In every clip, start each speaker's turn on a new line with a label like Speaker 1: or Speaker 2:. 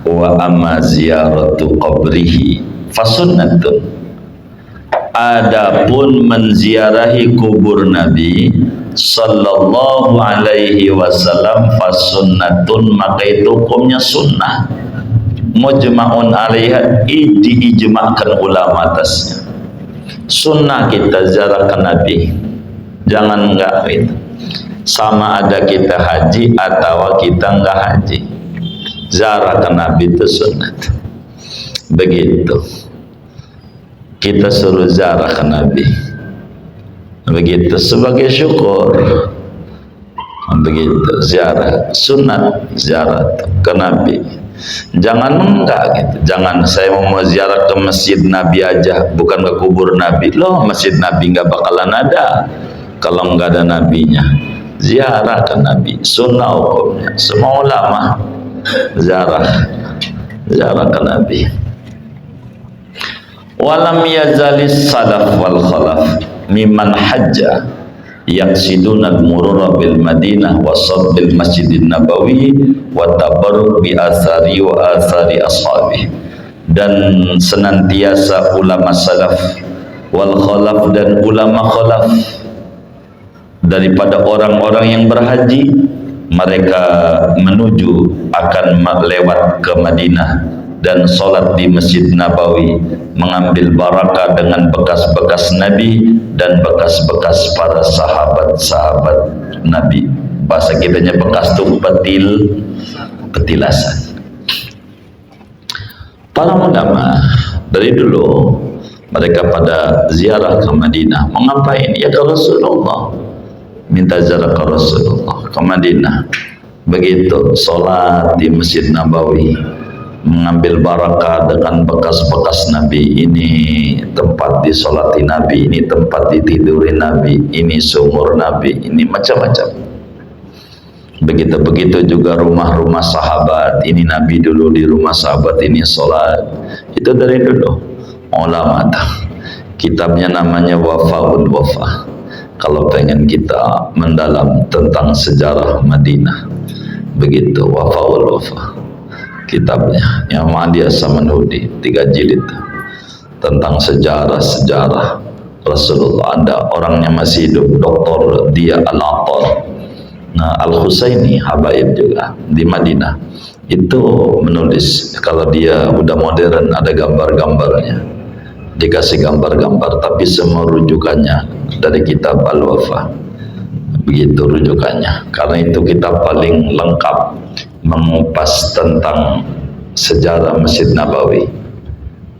Speaker 1: Wa amma ziyaratu qabrihi fasunnatun. Adapun menziarahi kubur Nabi sallallahu alaihi wasallam fasunnatun, maka itu hukumnya sunnah. Mujma'un alaiha, diijma'kan ulama atasnya. Sunnah kita ziarah ke Nabi, jangan enggak gitu. Sama ada kita haji atau kita enggak haji, ziarah ke Nabi itu sunnah. Begitu kita suruh ziarah ke Nabi, begitu sebagai syukur. Begitu ziarah sunat, ziarah ke Nabi. Jangan enggak gitu. Jangan saya mau ziarah ke masjid Nabi aja, bukan ke kubur Nabi. Loh, masjid Nabi enggak bakalan ada kalau enggak ada nabinya. Ziarah ke Nabi, sunnah hukumnya. Semua ulama ziarah ke Nabi. Walam yazalis salaf wal khalaf mimman hajja yaqsiduna al-murura bil Madinah wa sabbil Masjidin Nabawi wa tabarruk bi athari wa athari ashabi. Dan senantiasa ulama salaf wal khalaf dan ulama khalaf daripada orang-orang yang berhaji, mereka menuju akan lewat ke Madinah dan sholat di Masjid Nabawi, mengambil barakah dengan bekas-bekas Nabi dan bekas-bekas para sahabat-sahabat Nabi. Bahasa kitanya bekas itu petilasan. Para ulama dari dulu mereka pada ziarah ke Madinah. Mengapain? Ya ke Rasulullah, minta ziarah ke Rasulullah ke Madinah. Begitu sholat di Masjid Nabawi, mengambil barakah dengan bekas-bekas Nabi. Ini tempat disolati Nabi, ini tempat ditiduri Nabi, ini sumur Nabi, ini macam-macam. Begitu juga rumah-rumah sahabat. Ini Nabi dulu di rumah sahabat ini sholat. Itu dari dulu ulama. Kitabnya namanya Wafaul Wafa. Kalau pengen kita mendalam tentang sejarah Madinah, begitu Wafaul Wafa kitabnya yang Mahdi As-Samanhudi, 3 jilid tentang sejarah Rasulullah. Ada orangnya masih hidup, Dr. Dia Al-Attar. Nah, Al-Husaini habaib juga di Madinah itu menulis. Kalau dia udah modern ada gambar-gambarnya, dikasih gambar-gambar, tapi semua rujukannya dari kitab Al-Wafa. Begitu rujukannya, karena itu kitab paling lengkap mengupas tentang sejarah Masjid Nabawi,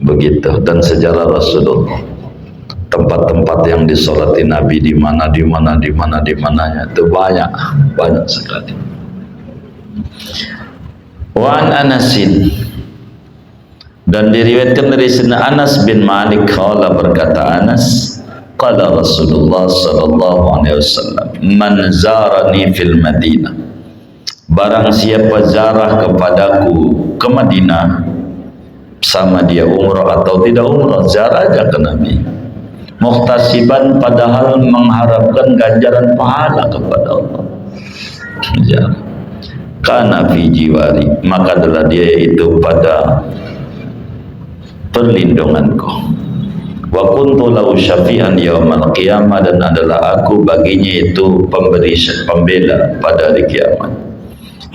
Speaker 1: begitu, dan sejarah Rasulullah, tempat-tempat yang disolati Nabi di mana itu banyak sekali. Wa an Anasin, dan diriwayatkan dari Sayyidina Anas bin Malik qala, berkata Anas, qala Rasulullah sallallahu alaihi wasallam, man zarani fil Madinah, barang siapa zarah kepadaku ke Madinah, sama dia umrah atau tidak umrah, zarah aja ke Nabi, muhtasiban, padahal mengharapkan ganjaran pahala kepada Allah, zarah, kana fi jiwari, maka adalah dia itu pada perlindunganku, wa kuntu lahu syafi'an yaumal qiyamah, dan adalah aku baginya itu pembela pada hari kiamat.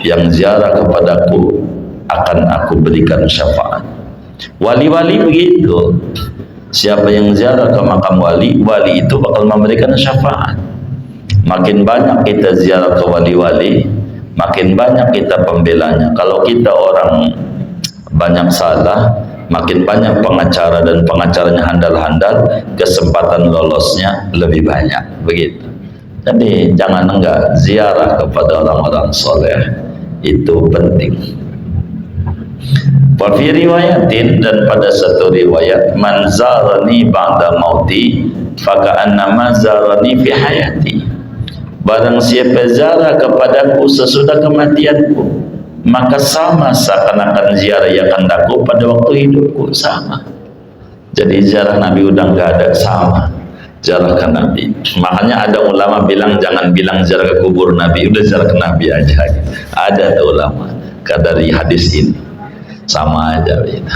Speaker 1: Yang ziarah kepadaku akan aku berikan syafaat. Wali-wali begitu, siapa yang ziarah ke makam wali, wali itu bakal memberikan syafaat. Makin banyak kita ziarah ke wali-wali, makin banyak kita pembelanya. Kalau kita orang banyak salah, makin banyak pengacara, dan pengacaranya handal-handal, kesempatan lolosnya lebih banyak. Begitu. Jadi jangan enggak, ziarah kepada orang-orang soleh itu penting. Wa fi riwayatin, dan pada satu riwayat, man zarani ba'da mauti faka'annama zarani fi hayati, barang siapa ziarah kepadaku sesudah kematianku, maka sama seakan-akan ziarah yang akan pada waktu hidupku, sama. Jadi ziarah Nabi udah nggak ada, sama ziarah ke Nabi. Makanya ada ulama bilang jangan bilang ziarah ke kubur Nabi, udah ziarah ke Nabi aja. Ada tuh ulama. dari hadis ini. Sama aja gitu.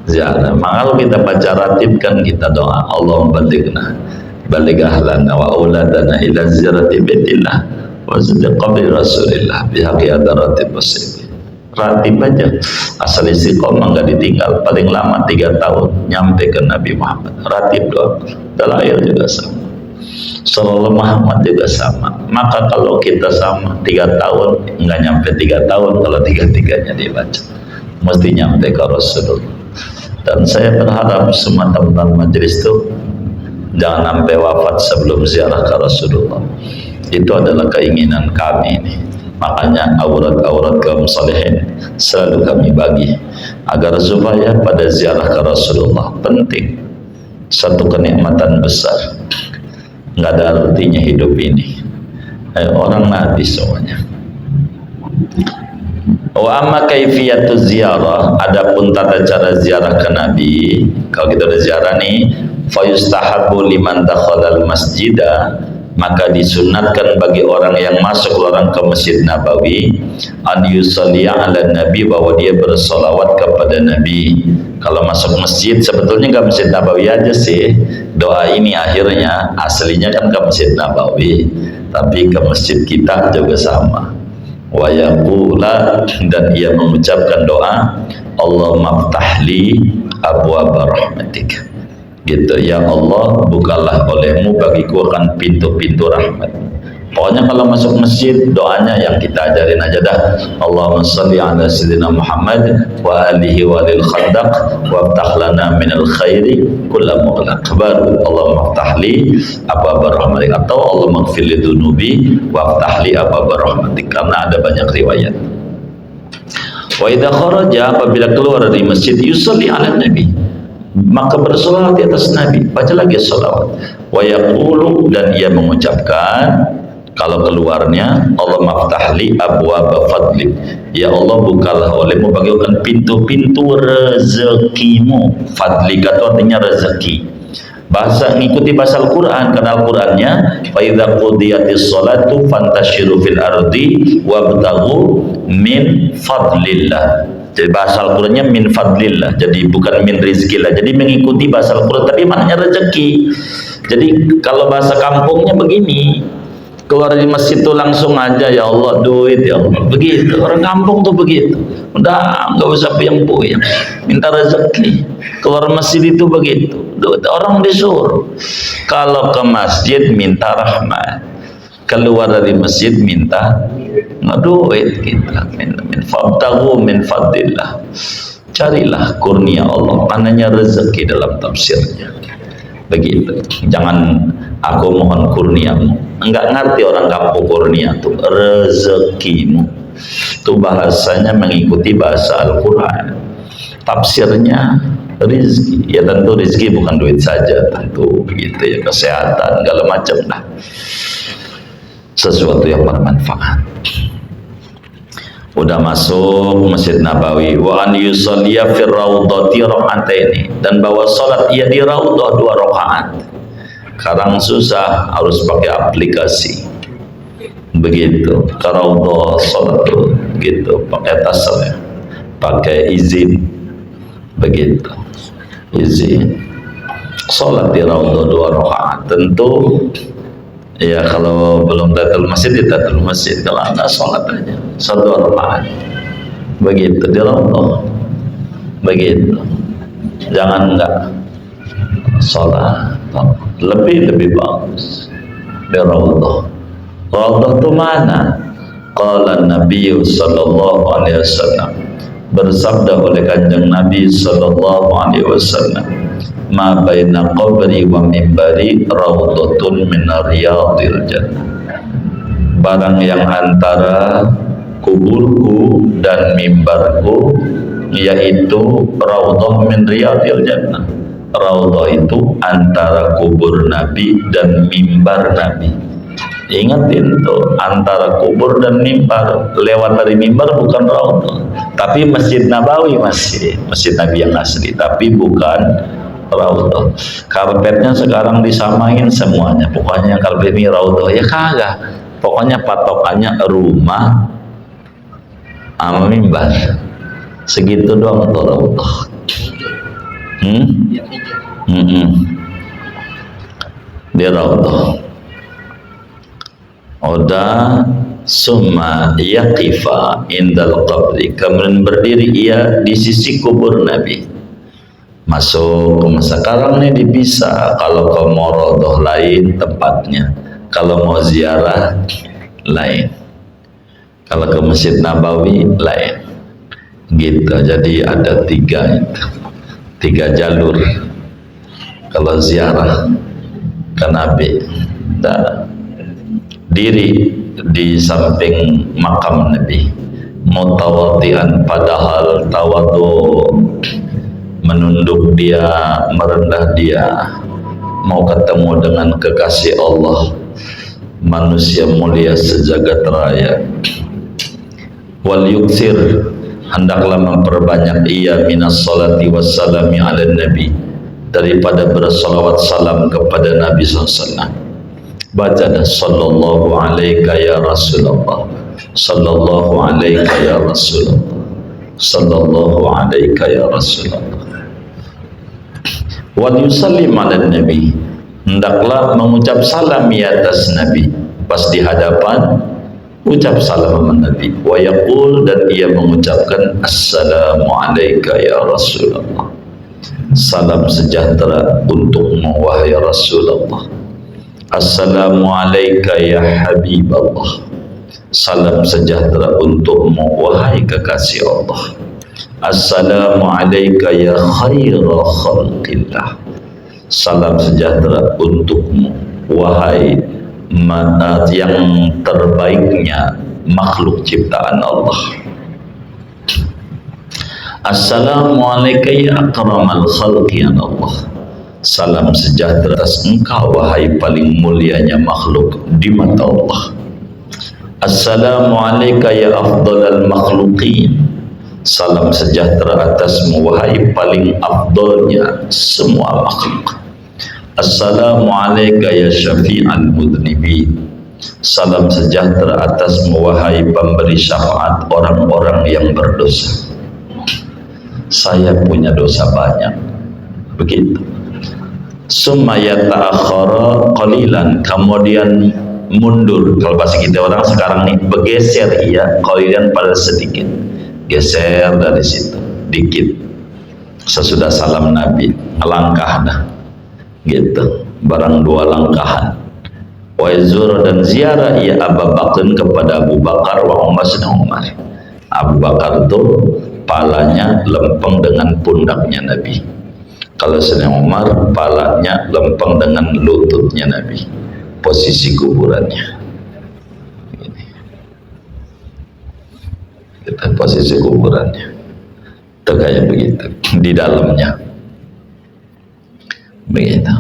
Speaker 1: Ziarah. Maka kalau kita baca ratib kan kita doa, Allahumma baligh ahlana wa auladana ila ziyarati baitillah wa zid qabri rasulillah bihaqqi adaratib wasib. Ratib aja, asal istiqomah nggak ditinggal, paling lama 3 tahun nyampe ke Nabi Muhammad. Ratib doa. Dalail juga sama, Sallallahu Muhammad juga sama. Maka kalau kita sama 3 tahun, nggak nyampe 3 tahun kalau 3-3-nya dibaca, mesti nyampe ke Rasulullah. Dan saya berharap semua teman-teman majelis itu jangan sampai wafat sebelum ziarah ke Rasulullah. Itu adalah keinginan kami ini. Makanya aurat-aurat kaum salihin selalu kami bagi agar supaya pada ziarah ke Rasulullah. Penting, satu kenikmatan besar, nggak ada artinya hidup ini. Orang Nabi semuanya. Wa amma kaifiyatu ziarah, adapun tata cara ziarah ke Nabi, kalau kita udah ziarah nih, fa yustahabbu liman dakhalal masjidah, maka disunatkan bagi orang yang masuk orang ke Masjid Nabawi an yusalli ala Nabi, bahwa dia bersolawat kepada Nabi. Kalau masuk masjid, sebetulnya ke Masjid Nabawi aja sih doa ini, akhirnya aslinya kan ke Masjid Nabawi, tapi ke masjid kita juga sama. Wa yaqula, dan ia mengucapkan doa, Allahumma ftahli abwaaba rahmatik, gitu, ya Allah bukalah olehmu bagiku akan pintu-pintu rahmat. Pokoknya kalau masuk masjid doanya yang kita ajarin aja dah, Allahumma shalli ala sayyidina Muhammad wa alihi wa lil khandaq wa ftah lana minal khairi kulla mughlaq, baru Allahumma ftahli abwaaba rahmatik, atau Allahumma ighfir li dzunubi wa ftahli abwaaba rahmatik, karena ada banyak riwayat. Wa idza kharaja, apabila keluar dari masjid, yusalli ala nabi, maka bersolawat di atas Nabi, baca lagi solawat. Wa yaqulu, dan ia mengucapkan kalau keluarnya, Allahumma ftahli abwaaba fadli, ya Allah bukalah olehmu bagikan pintu-pintu rezekimu. Fadli itu artinya rezeki. Bahasa ngikuti bahasa Al-Quran, karena Al-Qurannya fa idza qudiyatis sholatu fantashiru fil ardi wabtaghu min fadlillah. Jadi bahasa Al-Qurannya min fadlillah, jadi bukan min rizkillah. Jadi mengikuti bahasa Al-Quran, tapi maknanya rezeki. Jadi kalau bahasa kampungnya begini, keluar dari masjid itu langsung aja, ya Allah duit, ya Allah, begitu. Orang kampung tuh begitu, udah nggak usah puyeng-puyeng, minta rezeki. Keluar masjid itu begitu, orang disuruh. Kalau ke masjid minta rahmat, keluar dari masjid minta duit kita. Min fadtahu min fadillah, carilah kurnia Allah, maknanya rezeki dalam tafsirnya begitu. Jangan aku mohon kurniamu, enggak ngerti orang kampung kurnia itu rezekimu. Itu bahasanya mengikuti bahasa Al-Quran, tafsirnya rizki. Ya tentu rizki bukan duit saja, tentu begitu ya, kesehatan segala macam lah, sesuatu yang bermanfaat. Udah masuk Masjid Nabawi, wa an yusalliya fir raudhati raka'ataini, dan bawa salat ia di raudhah 2 rakaat. Sekarang susah, harus pakai aplikasi begitu. Ke raudhah salat tuh gitu, pakai tasnya, pakai izin begitu, izin salat di raudhah 2 rakaat. Tentu ya kalau belum tatul masjid, ya tatul masjid. Kalau enggak sholat aja 1 rakaat begitu di raudhah begitu. Jangan enggak sholat, lebih bagus di raudhah. Raudhah itu mana? Qala Nabi sallallahu alaihi wasallam, bersabda oleh Kanjeng Nabi sallallahu alaihi wasallam, ma baina qabri wa mimbari raudhatun min riyadil jannah, barang yang antara kuburku dan mimbarku yaitu raudhah min riyadil jannah. Raudhah itu antara kubur Nabi dan mimbar Nabi. Ingatin tuh, antara kubur dan mimbar. Lewat dari mimbar bukan raudhah, tapi Masjid Nabawi, masjid Nabi yang asli, tapi bukan raudhah. Karpetnya sekarang disamain semuanya, pokoknya karpet ini raudhah, ya kagak. Pokoknya patokannya rumah Ama mimbar. Segitu doang tuh raudhah. Di raudhah. Oda summa yaqifa indal qabri, kemudian berdiri ia di sisi kubur Nabi. Masuk sekarang nih dipisah, kalau ke mau raudhah lain tempatnya, kalau mau ziarah lain, kalau ke Masjid Nabawi lain gitu. Jadi ada tiga jalur kalau ziarah ke Nabi. Diri di samping makam Nabi mutawadian, padahal tawadu, menunduk dia, merendah dia, mau ketemu dengan kekasih Allah, manusia mulia sejagat raya. Wal yuksir, hendaklah memperbanyak ia minas salati wassalami ala nabi, daripada bersalawat salam kepada Nabi SAW. Baca dah sallallahu alaika ya Rasulullah, sallallahu alaika ya Rasulullah, sallallahu alaika ya Rasulullah. Wa yusallim ala nabi, hendaklah mengucap salam di atas Nabi. Pas di hadapan ucap salam sama Nabi. Wa yaqul, dan ia mengucapkan assalamu alaika ya Rasulullah, salam sejahtera untukmu wahai Rasulullah. Assalamu alaika ya Habiballah, salam sejahtera untukmu wahai kekasih Allah. Assalamu alaika ya khaira khalqillah, salam sejahtera untukmu wahai yang terbaiknya makhluk ciptaan Allah. Assalamu alaika ya akramal khalqi ya Allah, salam sejahtera atas engkau wahai paling mulianya makhluk di mata Allah. Assalamu alaika ya afdalal makhluqin, salam sejahtera atasmu wahai paling afdalnya semua makhluk. Assalamu alaika ya syafi'al mudhnibin, salam sejahtera atasmu wahai pemberi syafaat orang-orang yang berdosa. Saya punya dosa banyak, begitu. Summa yata'akhara qalilan, kemudian mundur. Kalau bahasa kita orang sekarang nih, bergeser ia qalilan, pada sedikit, geser dari situ dikit sesudah salam Nabi, melangkah dah gitu, barang 2 langkahan. Wa yazur, dan ziarah ia Abu Bakar kepada Abu Bakar, wa Umar dan Umar. Abu Bakar itu palanya lempeng dengan pundaknya Nabi, kalau Sayyidina Umar palanya lempeng dengan lututnya Nabi, posisi kuburannya ini. Kita posisi kuburannya itu kayak begitu, di dalamnya begitu.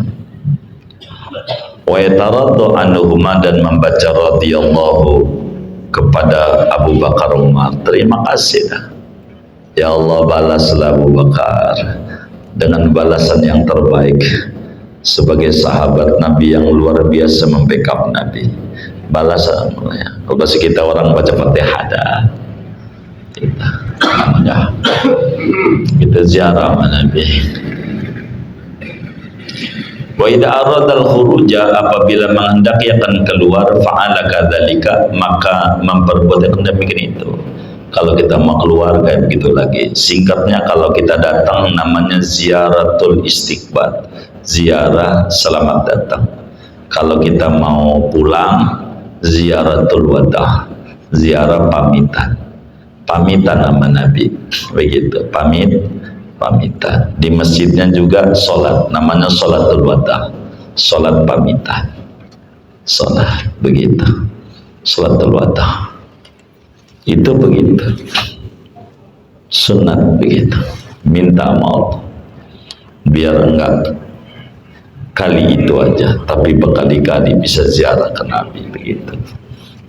Speaker 1: Wa yataraddu anhuma, dan membaca radhiyallahu kepada Abu Bakar Umar, terima kasih dah ya Allah, balaslah Abu Bakar dengan balasan yang terbaik sebagai sahabat Nabi yang luar biasa membackup Nabi. Balasan ya. Kalau bahasa kita orang baca Fatihah dah, kita namanya kita ziarah Nabi. Wa idza arada al-khuruja, apabila menghendaki akan keluar, fa'ala kadzalika, maka memperbuat demikian itu. Kalau kita mau keluar kayak begitu lagi. Singkatnya, kalau kita datang namanya ziaratul istiqbal, ziarah selamat datang. Kalau kita mau pulang, ziaratul wada, ziarah pamitan. Pamitan nama Nabi, begitu, pamitan. Di masjidnya juga sholat, namanya sholatul wada, sholat pamitan, sholat begitu, sholatul wada. Itu begitu, sunat begitu, minta maaf biar enggak kali itu aja, tapi berkali-kali bisa ziarah ke Nabi, begitu,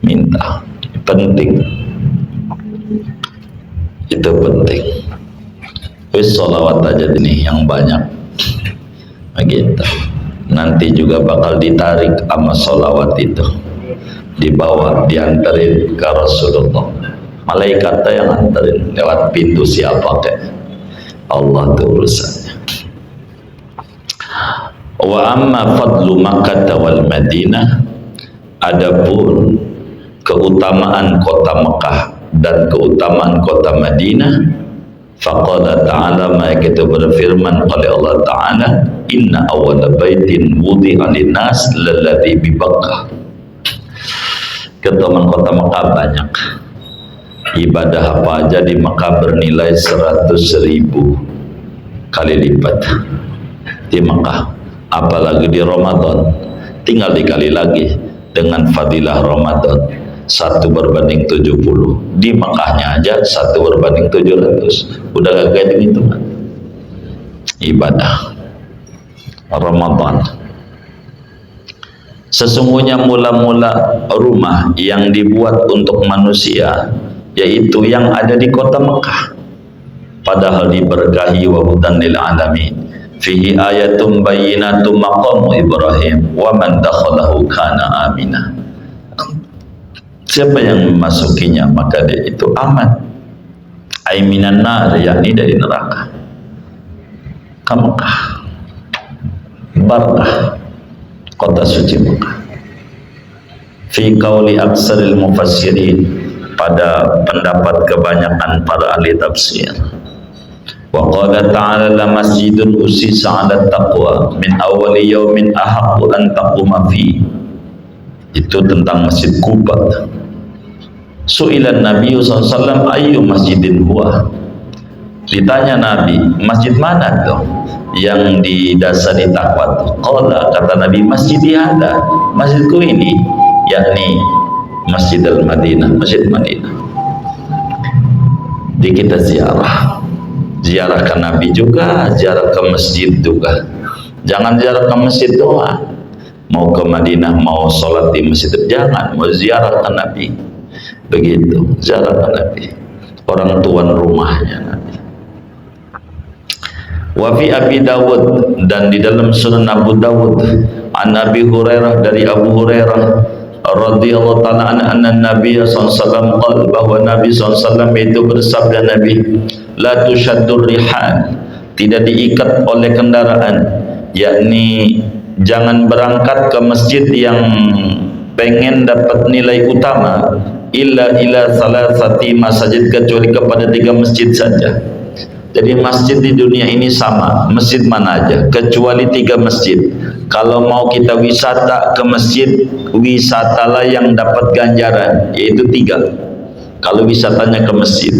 Speaker 1: minta, penting, itu penting. Wis sholawat aja nih yang banyak, begitu. Nanti juga bakal ditarik sama sholawat itu, dibawa, diantarin ke Rasulullah. malaikat yang anterin lewat pintu siapa kek, Allah tuh urusannya. Wa amma fadlu Makkah wal Madinah, adapun keutamaan kota Mekah dan keutamaan kota Madinah, faqala ta'ala, maka kita berfirman oleh Allah Ta'ala, inna awwala baitin wudi'a linnas lalladzi bi Bakkah. Keutamaan kota Mekah banyak. Ibadah apa aja di Mekah bernilai 100.000 kali lipat di Mekah. Apalagi di Ramadan, tinggal dikali lagi dengan fadilah Ramadan 1 berbanding 70. Di Mekahnya aja 1 berbanding 700. Udah gak kayak gitu kan ibadah Ramadan. Sesungguhnya mula-mula rumah yang dibuat untuk manusia yaitu yang ada di kota Mekah, padahal diberkahi wa hudan lil alamin, fihi ayatum bayyinatum maqamu Ibrahim wa man dakhalahu kana amina. Siapa yang memasukinya maka dia itu aman. Ai minan nar, yakni dari neraka. Ke Mekah, barakah kota suci Mekah. Fi qauli aksaril mufassirin, pada pendapat kebanyakan para ahli tafsir. Wa qala ta'ala la masjidun usisa 'ala taqwa min awwali yaumin ahaqqu an taquma fi. Itu tentang Masjid Quba. Su'ilan Nabi SAW ayyu masjidin huwa. Ditanya Nabi, masjid mana tuh yang didasari takwa? Qala, kata Nabi, masjid ada, masjidku ini, yakni Masjid Al-Madinah, Masjid Madinah. Di kita ziarah ke Nabi juga, ziarah ke masjid juga. Jangan ziarah ke masjid doang. Mau ke Madinah, mau sholat di masjid, jangan. Mau ziarah ke Nabi, begitu, ziarah ke Nabi, orang tuan rumahnya Nabi. Wa fi Abi Dawud, dan di dalam Sunan Abu Dawud, an Abi Hurairah, dari Abu Hurairah radhiyallahu ta'ala anna Nabi SAW qala, bahwa Nabi SAW itu bersabda, Nabi, la tushaddur rihal, tidak diikat oleh kendaraan, yakni jangan berangkat ke masjid yang pengen dapat nilai utama, illa salasati masajid, kecuali kepada 3 masjid saja. Jadi masjid di dunia ini sama, masjid mana aja, kecuali 3 masjid. Kalau mau kita wisata ke masjid, wisatalah yang dapat ganjaran, yaitu 3. Kalau wisatanya ke masjid,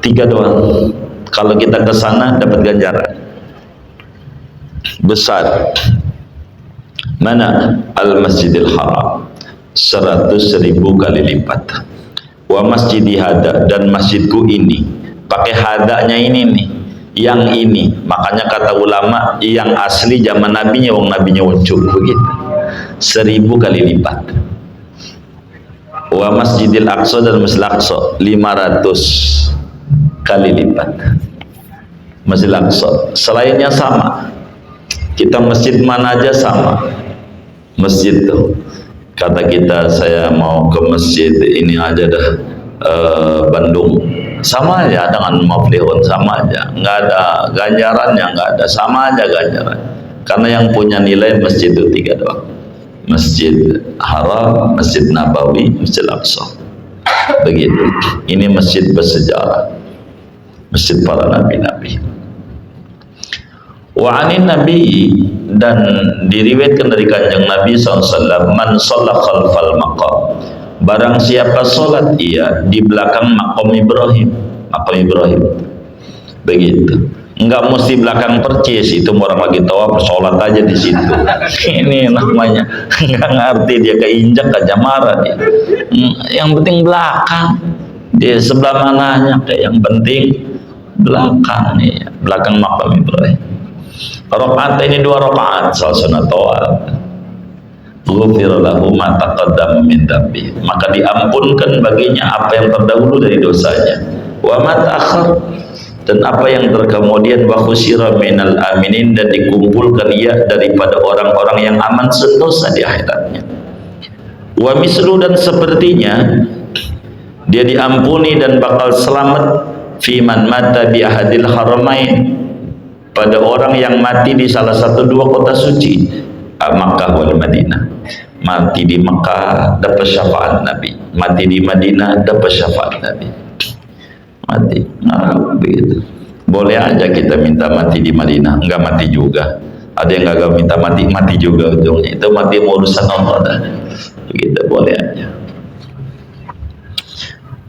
Speaker 1: 3 doang. Kalau kita ke sana dapat ganjaran besar. Mana? Al-Masjidil Haram, 100.000 kali lipat. Wa masjidi hada, dan masjidku ini, pakai hadanya ini nih, yang ini. Makanya kata ulama, yang asli zaman nabinya, wong nabinya uncuk begitu, 1000 kali lipat. Wa Masjidil Aqsa, dan Masjid Aqsa 500 kali lipat. Masjid Aqsa, selainnya sama. Kita masjid mana aja sama. Masjid tuh, kata kita, saya mau ke masjid ini aja dah, Bandung, sama aja dengan Maflihun, sama aja, nggak ada ganjarannya, nggak ada, sama aja ganjaran. Karena yang punya nilai masjid itu 3 doang, Masjid Haram, Masjid Nabawi, Masjid Aqsa. Begitu. Ini masjid bersejarah, masjid para nabi-nabi. Wa anin Nabi, dan diriwayatkan dari kanjeng Nabi SAW, man shalla khalfal maqam, barang siapa sholat ia di belakang maqam Ibrahim, begitu. Enggak mesti belakang percis, itu orang lagi tawaf sholat aja di situ. Ini namanya enggak ngerti, dia keinjak aja marah dia. Yang penting belakang, di sebelah mananya, kayak yang penting belakang nih, belakang maqam Ibrahim. Rakaat ini 2 rakaat, salat sunat tawaf. Ghufira lahu ma taqaddama min dhanbi, maka diampunkan baginya apa yang terdahulu dari dosanya. Wa ma ta'akhkhar, dan apa yang terkemudian. Wa khusyira minal aminin, dan dikumpulkan ia daripada orang-orang yang aman sentosa di akhiratnya. Wa mislu, dan sepertinya dia diampuni dan bakal selamat fi man mata bi ahadil haramain, pada orang yang mati di salah satu dua kota suci, Makkah wal Madinah. Mati di Makkah dapat syafaat Nabi, mati di Madinah dapat syafaat Nabi. Mati, begitu. Boleh aja kita minta mati di Madinah, enggak mati juga. Ada yang gagal minta mati, mati juga ujungnya. Itu mati urusan Allah dah. Begitu, boleh aja.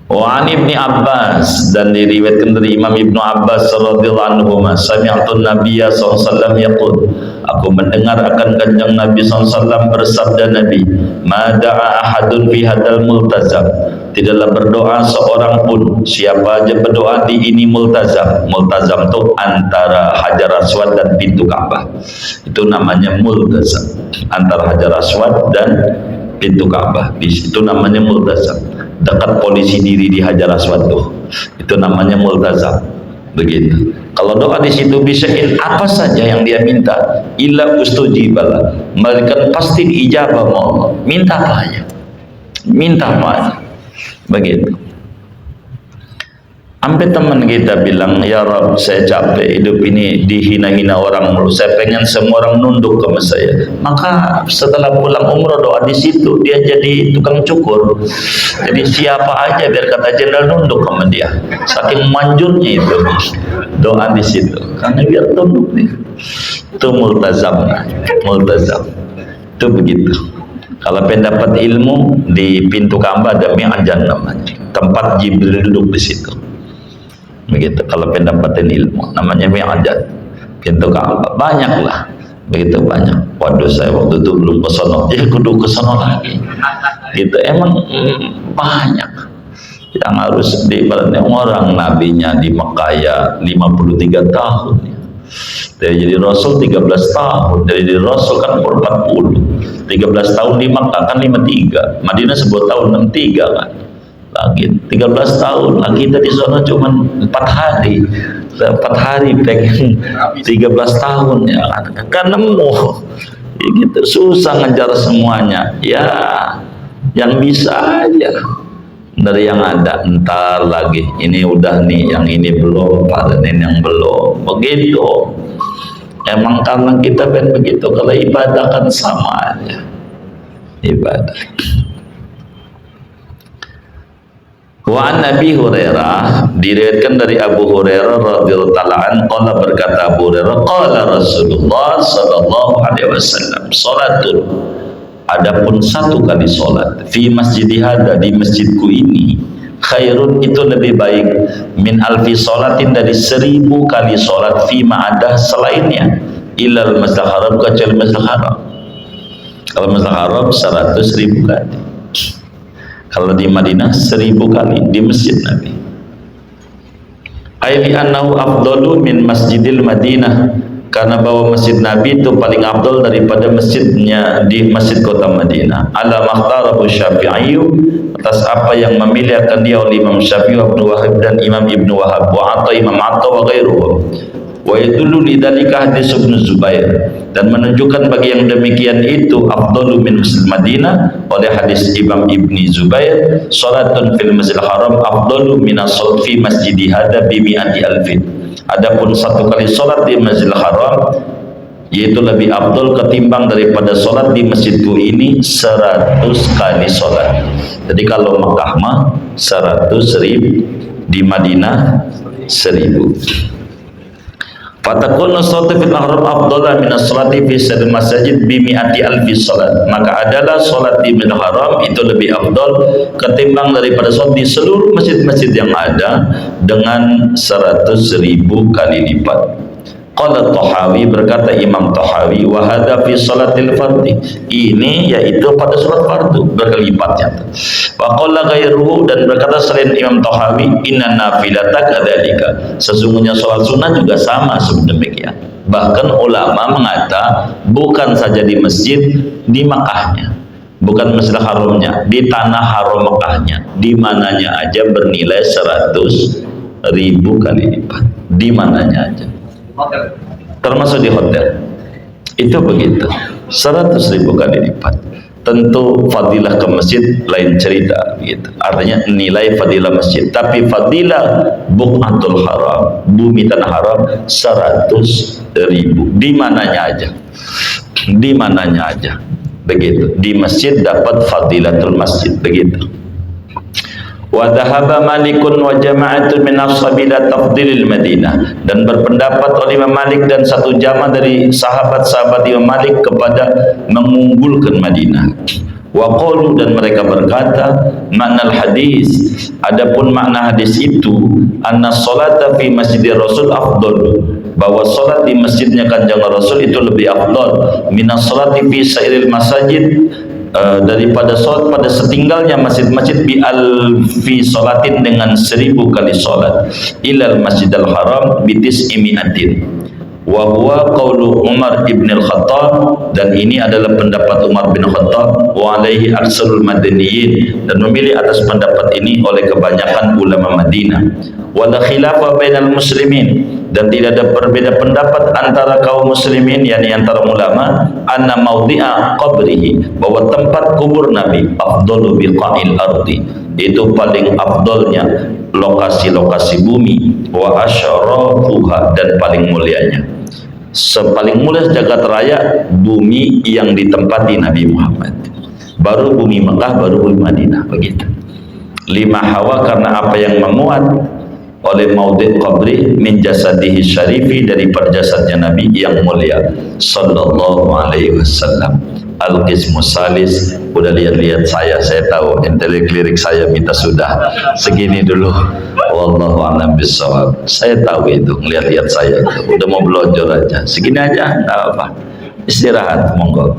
Speaker 1: Wa an Ibni Abbas, dan diriwayatkan dari Imam Ibnu Abbas radhiyallahu anhu, sami'tu Nabiyya sallallahu alaihi wasallam yaqul, aku mendengar akan kanjeng Nabi sallallahu alaihi wasallam bersabda, Nabi, ma da'a ahadun fi hadal multazam, tidaklah berdoa seorang pun, siapa aja berdoa di ini multazam. Multazam itu antara Hajar Aswad dan pintu Ka'bah, itu namanya multazam, antara Hajar Aswad dan pintu Ka'bah, di situ namanya multazam. Dekat polisi diri di Hajar Aswad tuh, itu namanya multazam. Begitu. Kalau doa di situ bisa apa saja yang dia minta, illa ustujibala, mereka pasti diijabah Allah. Minta apa aja, minta apa aja. Begitu. Sampai teman kita bilang, ya Rabb, saya capek hidup ini dihina-hina orang mulu, saya pengen semua orang nunduk sama saya. Maka setelah pulang umroh doa di situ, dia jadi tukang cukur. Jadi siapa aja biar kata jenderal nunduk sama dia. Saking manjurnya itu doa di situ, karena biar tunduk nih. Itu multazam, multazam. Itu begitu. Kalau pengen dapat ilmu di pintu Ka'bah ada mi'ajan namanya, tempat Jibril duduk di situ. Begitu. Kalau pendapatin ilmu namanya mi'ajan, pintu Ka'bah, banyak lah, begitu banyak. Waduh, saya waktu itu belum ke sono, ya kudu ke sono lagi gitu. Emang banyak yang harus diibaratnya. Orang nabinya di Mekah ya 53 tahun ya. Dari jadi Rasul 13 tahun, dari jadi Rasul kan umur 40, 13 tahun di Mekah kan 53, Madinah 10 tahun 63 kan, lagi 13 tahun lagi kita di sana cuma 4 hari, 4 hari pengen 13 tahun ya kan, nemu ya gitu. Susah ngejar semuanya ya, yang bisa aja dari yang ada. Entar lagi ini udah nih, yang ini belum, panen yang belum, begitu. Emang karena kita kan begitu. Kalau ibadah kan sama aja, ibadah. Wa an Nabi Hurairah, diriwayatkan dari Abu Hurairah radhiyallahu ta'ala an, qala, berkata Abu Hurairah, qala Rasulullah sallallahu alaihi wasallam, salatun, adapun satu kali salat, fi masjidi hada, di masjidku ini, khairun, itu lebih baik, min alfi salatin, dari 1000 kali salat, fi ma'adah, selainnya, ilal masjidil haram, kecuali masjidil haram. Kalau masjidil haram 100.000 kali, kalau di Madinah 1000 kali di masjid Nabi. Aili annahu afdalu min masjidil Madinah, karena bahwa masjid Nabi itu paling afdal daripada masjidnya di masjid kota Madinah. Ala makhtarahu Syafi'i, atas apa yang memilih akan dia oleh Imam Syafi'i, Ibnu Wahab, dan Imam Ibnu Wahab, wa Atta, Imam Atta, wa ghairuhum. Wa yadullu lidzalika hadis Ibnu Zubair, dan menunjukkan bagi yang demikian itu afdalu min masjid Madinah oleh hadis Imam Ibni Zubair, salatun fil masjidil haram afdalu min as-salat fi masjidi hada bi mi'ati alfin. Adapun satu kali salat di Masjidil Haram yaitu lebih afdal ketimbang daripada salat di masjidku ini 100 kali salat. Jadi kalau Makkah mah 100.000, di Madinah 1000. Fatakunu sholatu fil haram afdala min as-sholati fi sa'il masajid bi mi'ati alfi salat. Maka adalah salat di Masjidil Haram itu lebih afdal ketimbang daripada salat di seluruh masjid-masjid yang ada dengan 100.000 kali lipat. Qala Tahawi, berkata Imam Tahawi, wa hadza fi salatil fardhi, ini yaitu pada salat fardu berkelipatnya. Wa qala ghairuhu, dan berkata selain Imam Tahawi, inna nafilata kadzalika, sesungguhnya salat sunnah juga sama sedemikian. Bahkan ulama mengata bukan saja di masjid, di Makkahnya, bukan Masjidil Haramnya, di tanah haram Makkahnya, di mananya aja bernilai 100.000 kali lipat, di mananya aja, termasuk di hotel itu begitu, 100.000 kali lipat. Tentu fadilah ke masjid lain cerita gitu. Artinya nilai fadilah masjid, tapi fadilah Buq'atul Haram, bumi tanah haram 100.000 di mananya aja. Di mananya aja. Begitu. Di masjid dapat fadilatul masjid, begitu. Wa dhahaba Malikun wa jama'atun min ashabi ila tafdilil Madinah, dan berpendapat oleh Imam Malik dan satu jamaah dari sahabat-sahabat Imam Malik kepada mengunggulkan Madinah. Wa qalu, dan mereka berkata, makna hadis, adapun makna hadis itu, anna sholata fi masjidir Rasul afdal, bahwa salat di masjidnya Kanjeng Rasul itu lebih afdal minas sholati fi sairil masajid, daripada sholat pada setinggalnya masjid-masjid bi alfi sholatin, dengan 1000 kali sholat, ilal masjidil haram bitis imiatin. Wa huwa qaulu Umar ibn al-Khattab, dan ini adalah pendapat Umar bin Khattab, wa alaihi aksarul madaniyin, dan memilih atas pendapat ini oleh kebanyakan ulama Madinah. Wala khilafa bainal muslimin, dan tidak ada berbeda pendapat antara kaum muslimin, yakni antara ulama, anna maudhi'a qabrihi, bahwa tempat kubur Nabi afdalu biqa'il ardi, itu paling afdalnya lokasi-lokasi bumi, wa asyarafuha, dan paling mulianya, sepaling mulia jagat raya bumi yang ditempati Nabi Muhammad, baru bumi Mekah, baru bumi Madinah, begitu. Lima hawa, karena apa yang memuat oleh maudhi' qabri min jasadihi syarifi, dari perjasadnya Nabi yang mulia sallallahu alaihi wasallam. Al-qismu salis, udah lihat-lihat saya tahu ente lirik saya minta sudah segini dulu. Wallahu a'lam bishawab. Saya tahu itu, ngelihat-lihat saya udah mau belonjol aja, segini aja enggak apa, istirahat monggo.